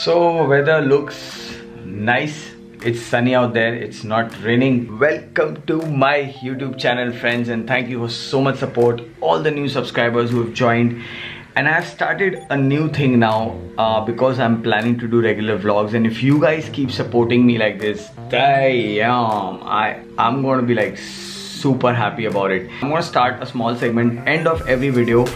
So weather looks nice. It's sunny out there. It's not raining. Welcome to my YouTube channel, friends, and thank you for so much support. All the new subscribers who have joined. And I have started a new thing now because I'm planning to do regular vlogs. And if you guys keep supporting me like this, damn, I'm gonna be like super happy about it. I'm gonna start a small segment. End of every video,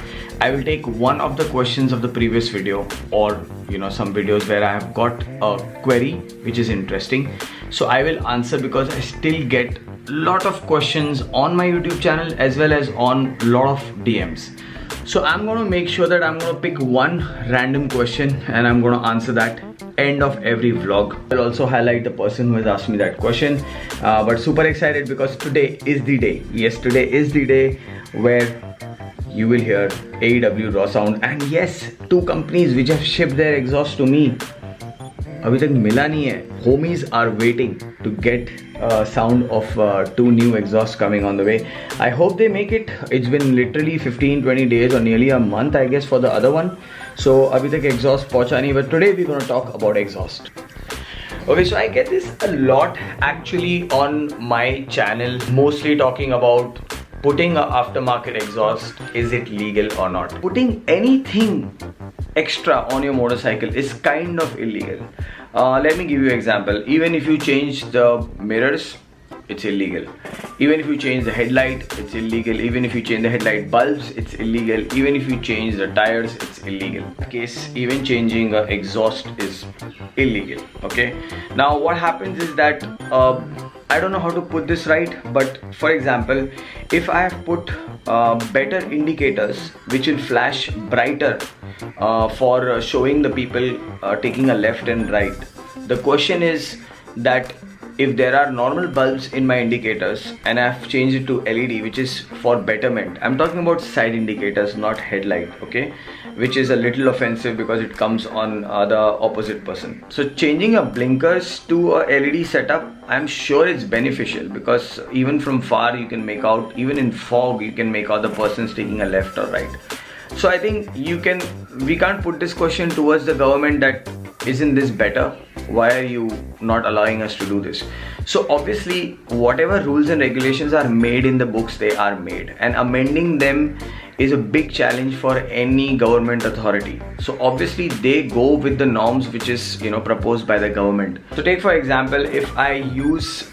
I will take one of the questions of the previous video, or some videos where I have got a query which is interesting, so I will answer, because I still get a lot of questions on my YouTube channel as well as on a lot of DMs. So I'm gonna make sure that I'm gonna pick one random question and I'm gonna answer that end of every vlog. I'll also highlight the person who has asked me that question, but super excited because today is the day. Yes, today is the day where you will hear AEW raw sound. And yes, two companies which have shipped their exhaust to me, abhi tak mila nahi hai. Homies are waiting to get sound of two new exhausts coming on the way. I hope they make it. It's been literally 15-20 days or nearly a month, I guess, for the other one. So abhi tak exhaust pahuncha nahi, but today we're gonna talk about exhaust. Okay, so I get this a lot actually on my channel, mostly talking about putting an aftermarket exhaust. Is it legal or not? Putting anything extra on your motorcycle is kind of illegal. Let me give you an example. Even if you change the mirrors, it's illegal. Even if you change the headlight, it's illegal. Even if you change the headlight bulbs, it's illegal. Even if you change the tires, it's illegal. In this case, even changing an exhaust is illegal. Okay. Now what happens is that I don't know how to put this right, but for example, if I have put better indicators which will flash brighter for showing the people taking a left and right, the question is that if there are normal bulbs in my indicators and I have changed it to LED, which is for betterment. I'm talking about side indicators, not headlight, okay? Which is a little offensive because it comes on the opposite person. So changing a blinkers to a LED setup, I'm sure it's beneficial, because even from far you can make out, even in fog you can make out the person's taking a left or right. So I think we can't put this question towards the government that isn't this better? Why are you not allowing us to do this? So obviously whatever rules and regulations are made in the books, they are made, and amending them is a big challenge for any government authority. So obviously they go with the norms which is proposed by the government. So take for example, if I use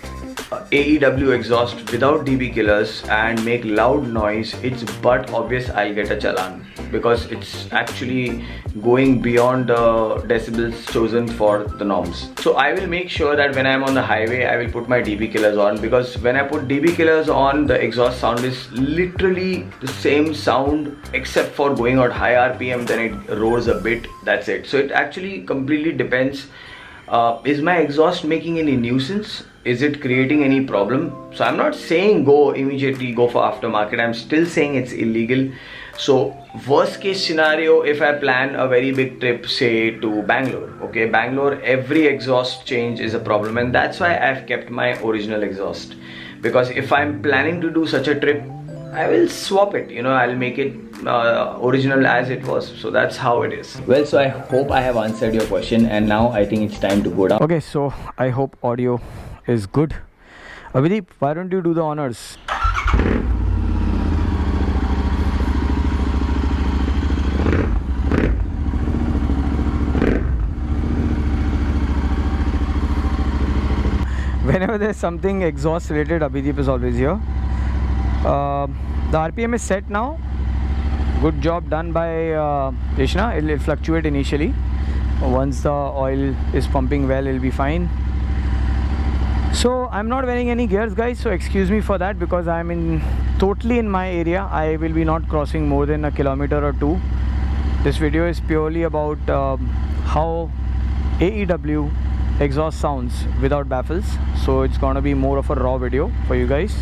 AEW exhaust without dB killers and make loud noise, it's but obvious I'll get a challan, because it's actually going beyond the decibels chosen for the norms. So I will make sure that when I'm on the highway, I will put my dB killers on, because when I put dB killers on, the exhaust sound is literally the same sound except for going out high RPM, then it roars a bit, that's it. So it actually completely depends. Is my exhaust making any nuisance? Is it creating any problem? So I'm not saying immediately go for aftermarket. I'm still saying it's illegal. So worst case scenario, if I plan a very big trip, say to Bangalore, okay, Bangalore, every exhaust change is a problem, and that's why I've kept my original exhaust, because if I'm planning to do such a trip, I will swap it, I'll make it original as it was. So that's how it is. Well, so I hope I have answered your question, and now I think it's time to go down. Okay, so I hope audio is good. Abhideep, why don't you do the honors? Whenever there's something exhaust related, Abhideep is always here. The RPM is set now. Good job done by Krishna. It'll fluctuate initially. Once the oil is pumping well, it'll be fine. So I'm not wearing any gears, guys, so excuse me for that, because I'm totally in my area. I will be not crossing more than a kilometer or two. This video is purely about how AEW exhaust sounds without baffles. So it's gonna be more of a raw video for you guys.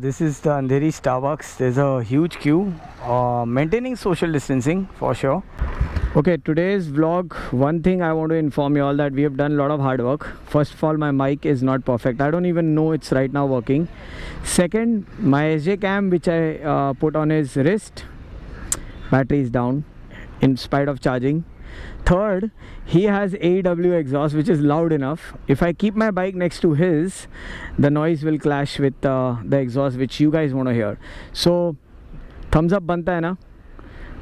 this is the Andheri Starbucks. There's a huge queue. Maintaining social distancing for sure. Okay, today's vlog, one thing I want to inform you all that we have done a lot of hard work. First of all, my mic is not perfect. I don't even know it's right now working. Second, my SJ cam which I put on his wrist, battery is down in spite of charging. Third, he has AEW exhaust which is loud enough. If I keep my bike next to his, the noise will clash with the exhaust which you guys want to hear. So, thumbs up banta hai na?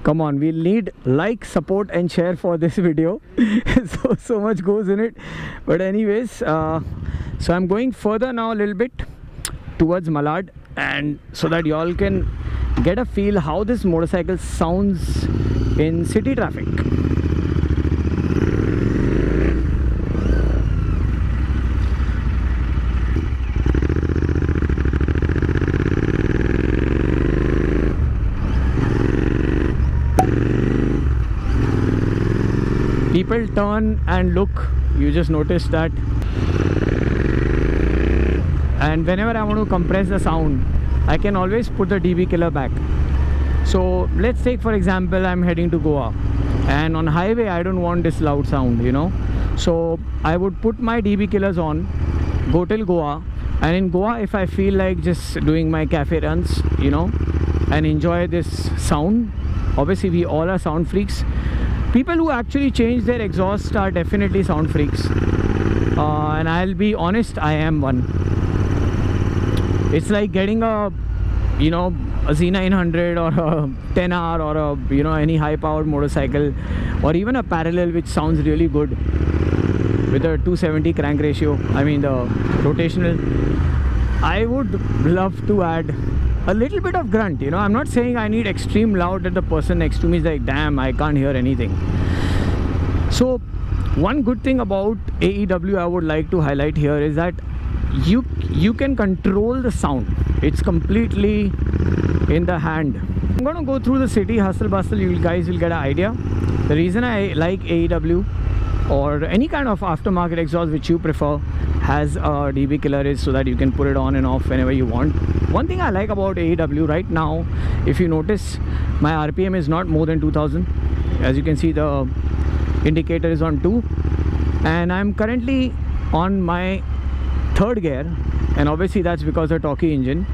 Come on, we'll need like, support and share for this video. so much goes in it. But anyways, so I'm going further now a little bit towards Malad, and so that y'all can get a feel how this motorcycle sounds in city traffic. People turn and look, you just notice that. And whenever I want to compress the sound, I can always put the dB killer back. So let's take for example, I'm heading to Goa, and on highway I don't want this loud sound, you know. So I would put my dB killers on, go till Goa, and in Goa if I feel like just doing my cafe runs, you know, and enjoy this sound. Obviously we all are sound freaks. People who actually change their exhaust are definitely sound freaks, and I'll be honest, I am one. It's like getting a, you know, a Z900 or a 10R or a, you know, any high powered motorcycle, or even a parallel which sounds really good with a 270 crank ratio, I mean the rotational. I would love to add a little bit of grunt, you know. I'm not saying I need extreme loud that the person next to me is like, damn, I can't hear anything. So one good thing about AEW I would like to highlight here is that you can control the sound. It's completely in the hand. I'm gonna go through the city hustle bustle. You guys will get an idea. The reason I like AEW or any kind of aftermarket exhaust which you prefer has a dB killer is so that you can put it on and off whenever you want. One thing I like about AEW right now, if you notice, my RPM is not more than 2000. As you can see, the indicator is on 2, and I'm currently on my third gear, and obviously that's because of the torquey engine.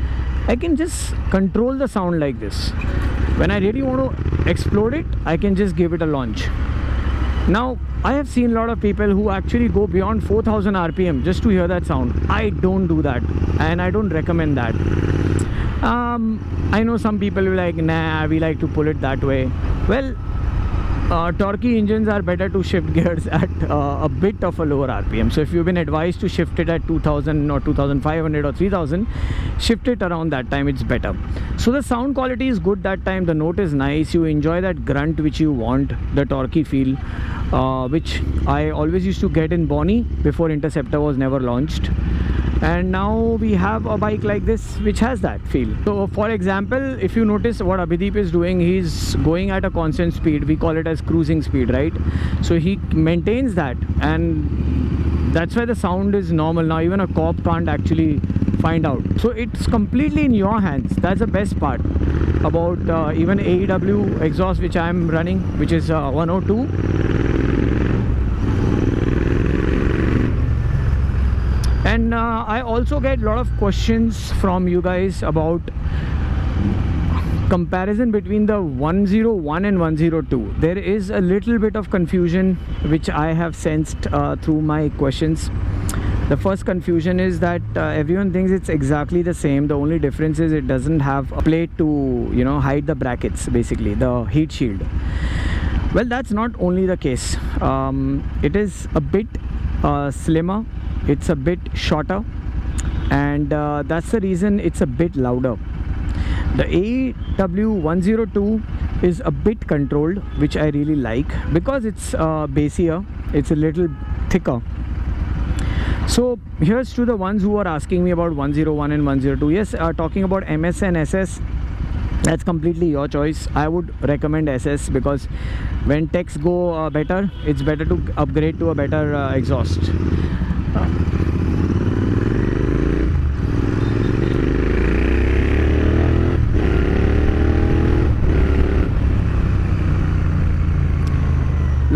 I can just control the sound like this. When I really want to explode it, I can just give it a launch. Now I have seen a lot of people who actually go beyond 4000 RPM just to hear that sound. I don't do that, and I don't recommend that. I know some people will be like, nah, we like to pull it that way. Well, torquey engines are better to shift gears at a bit of a lower RPM. So if you've been advised to shift it at 2000 or 2500 or 3000, shift it around that time, it's better. So the sound quality is good that time, the note is nice, you enjoy that grunt which you want, the torquey feel, which I always used to get in Bonnie before Interceptor was never launched. And now we have a bike like this which has that feel. So for example, if you notice what Abhideep is doing, he's going at a constant speed. We call it as cruising speed, right? So he maintains that, and that's why the sound is normal. Now even a cop can't actually find out. So it's completely in your hands. That's the best part about even AEW exhaust which I'm running, which is 102. And I also get a lot of questions from you guys about comparison between the 101 and 102. There is a little bit of confusion which I have sensed through my questions. The first confusion is that everyone thinks it's exactly the same. The only difference is it doesn't have a plate to, you know, hide the brackets, basically the heat shield. Well, that's not only the case. It is a bit slimmer. It's a bit shorter, and that's the reason it's a bit louder. The AEW102 is a bit controlled, which I really like because it's bassier, it's a little thicker. So here's to the ones who are asking me about 101 and 102. Yes, talking about MS and SS, that's completely your choice. I would recommend SS because when techs go better, it's better to upgrade to a better exhaust.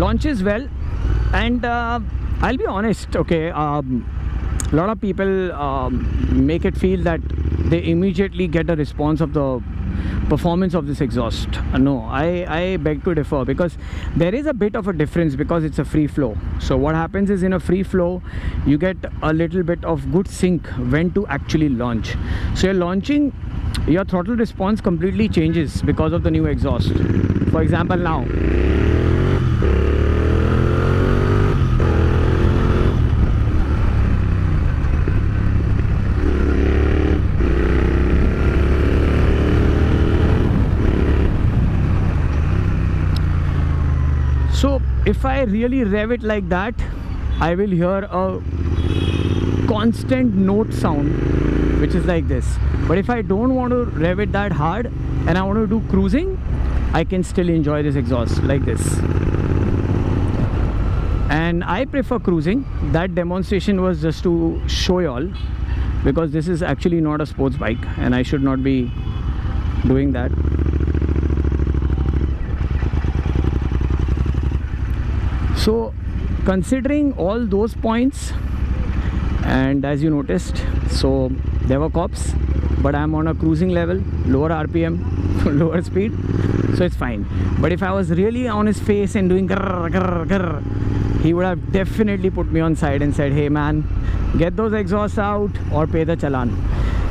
launches well, and I'll be honest, okay, a lot of people make it feel that they immediately get a response of the performance of this exhaust. No, I beg to differ, because there is a bit of a difference because it's a free flow. So what happens is, in a free flow you get a little bit of good sync when to actually launch. So you're launching, your throttle response completely changes because of the new exhaust. For example, now so if I really rev it like that, I will hear a constant note sound which is like this. But if I don't want to rev it that hard and I want to do cruising, I can still enjoy this exhaust like this. And I prefer cruising. That demonstration was just to show you all, because this is actually not a sports bike and I should not be doing that. So considering all those points, and as you noticed, so there were cops, but I'm on a cruising level, lower RPM, lower speed, so it's fine. But if I was really on his face and doing grrr, grrr, grrr, he would have definitely put me on side and said, hey man, get those exhausts out or pay the challan.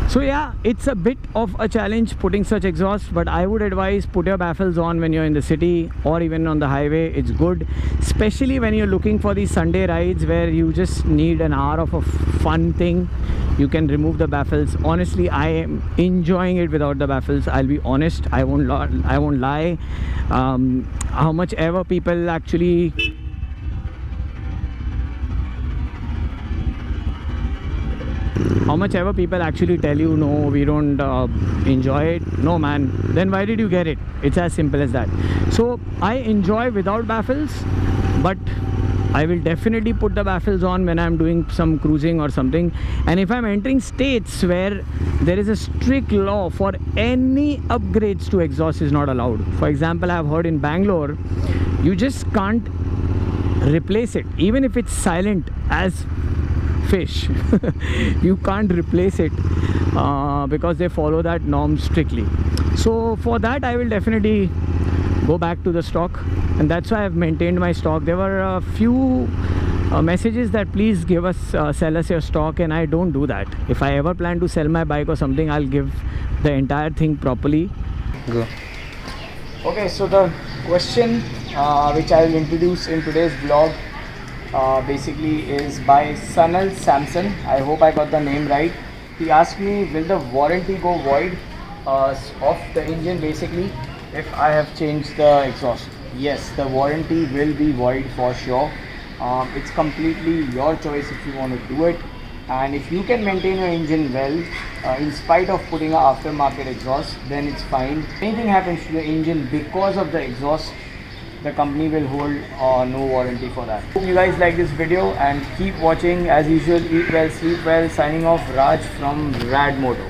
So yeah, it's a bit of a challenge putting such exhaust, but I would advise put your baffles on when you're in the city or even on the highway. It's good, especially when you're looking for these Sunday rides where you just need an hour of a fun thing. You can remove the baffles. Honestly, I am enjoying it without the baffles. I'll be honest, I won't lie. How much ever people actually tell you no, we don't enjoy it, no man, then why did you get it? It's as simple as that. So I enjoy without baffles, but I will definitely put the baffles on when I'm doing some cruising or something. And if I'm entering states where there is a strict law for any upgrades to exhaust is not allowed. For example, I've heard in Bangalore you just can't replace it, even if it's silent as fish. You can't replace it because they follow that norm strictly. So for that I will definitely go back to the stock, and that's why I've maintained my stock. There were a few messages that please give us sell us your stock, and I don't do that. If I ever plan to sell my bike or something, I'll give the entire thing properly. Go. Okay, so the question which I will introduce in today's vlog basically is by Sanal Samson. I hope I got the name right. He asked me, will the warranty go void of the engine basically if I have changed the exhaust? Yes, the warranty will be void for sure. It's completely your choice if you want to do it, and if you can maintain your engine well in spite of putting an aftermarket exhaust, then it's fine. If anything happens to the engine because of the exhaust, the company will hold no warranty for that. Hope you guys like this video and keep watching. As usual, eat well, sleep well. Signing off, Raj from Rad Moto.